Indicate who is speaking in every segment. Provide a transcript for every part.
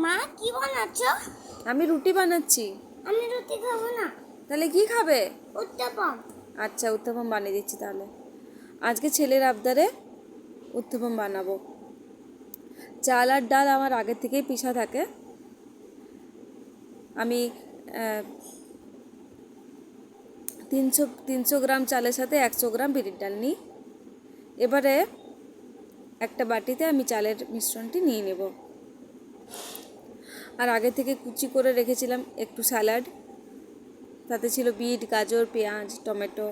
Speaker 1: মা কি বানাচ্ছ?
Speaker 2: আমি রুটি বানাচ্ছি।
Speaker 1: আমি রুটি খাবো না।
Speaker 2: তাহলে কি খাবে?
Speaker 1: উত্তপম।
Speaker 2: আচ্ছা, উত্তপম বানিয়ে দিচ্ছি তাহলে। আজকে ছেলের আবদারে উত্তপম বানাবো। চাল আর ডাল আমার আগের থেকেই পিষা থাকে। আমি 300 গ্রাম চালের সাথে 100 গ্রাম বিরির ডাল নিই। এবারে একটা বাটিতে আমি চালের মিশ্রণটি নিয়ে নেব। আর আগে থেকে কুচি করে রেখেছিলাম একটু স্যালাড, তাতে ছিল বিট, গাজর, পেঁয়াজ, টমেটো।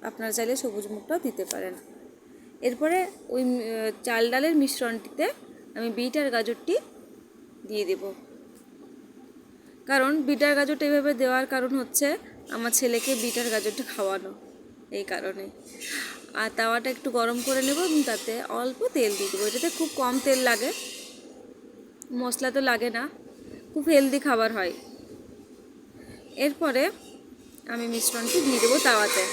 Speaker 2: আপনারা চাইলে সবুজ মুখটাও দিতে পারেন। এরপরে ওই চাল ডালের মিশ্রণটিতে আমি বিট আর গাজরটি দিয়ে দেব। কারণ বিট আর গাজরটা এইভাবে দেওয়ার কারণ হচ্ছে আমার ছেলেকে বিট আর গাজরটা খাওয়ানো, এই কারণে। আর তাওয়াটা একটু গরম করে নেব এবং তাতে অল্প তেল দিয়ে দেবো। এটাতে খুব কম তেল লাগে, মশলা তো লাগে না, খুব হেলদি খাবার হয়। এরপরে আমি মিশ্রণটি দিয়ে দেবো তাওয়াতে,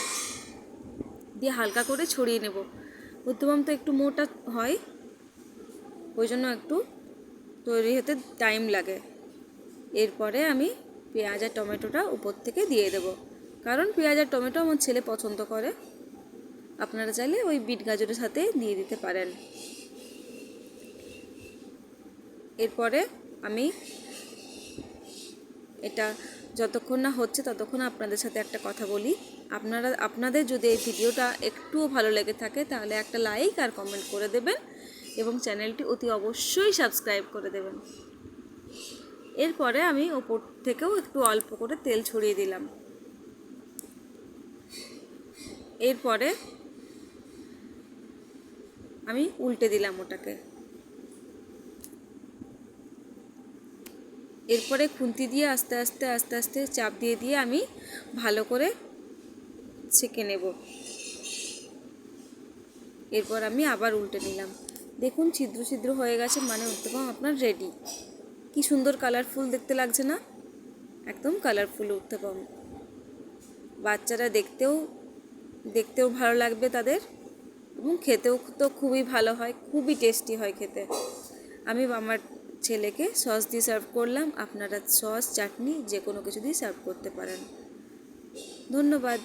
Speaker 2: দিয়ে হালকা করে ছড়িয়ে নেব। উত্তপম তো একটু মোটা হয়, ওই জন্য একটু তৈরি হতে টাইম লাগে। এরপরে আমি পেঁয়াজ আর টমেটোটা উপর থেকে দিয়ে দেব, কারণ পেঁয়াজ আর টমেটো আমার ছেলে পছন্দ করে। আপনারা চাইলে ওই বিট গাজরের সাথে দিয়ে দিতে পারেন। এরপরে আমি এটা যতক্ষণ না হচ্ছে ততক্ষণ আপনাদের সাথে একটা কথা বলি। আপনাদের যদি এই ভিডিওটা একটুও ভালো লেগে থাকে তাহলে একটা লাইক আর কমেন্ট করে দেবেন এবং চ্যানেলটি অতি অবশ্যই সাবস্ক্রাইব করে দেবেন। এরপরে আমি ওপর থেকেও একটু অল্প করে তেল ছড়িয়ে দিলাম। এরপরে আমি উল্টে দিলাম ওটাকে। এরপরে খুন্তি দিয়ে আস্তে আস্তে আস্তে আস্তে চাপ দিয়ে দিয়ে আমি ভালো করে ছেঁকে নেব। এরপর আমি আবার উল্টে নিলাম। দেখুন ছিদ্র ছিদ্র হয়ে গেছে, মানে উত্তপম আপনার রেডি। কি সুন্দর কালারফুল দেখতে লাগছে না? একদম কালারফুল উত্তপম। বাচ্চারা দেখতেও ভালো লাগবে তাদের, এবং খেতেও তো খুবই ভালো হয়, খুবই টেস্টি হয় খেতে। আমি আমার ছেলেকে সস দিয়ে সার্ভ করলাম। আপনারা সস, চাটনি যে কোনো কিছু দিয়ে সার্ভ করতে পারেন। ধন্যবাদ।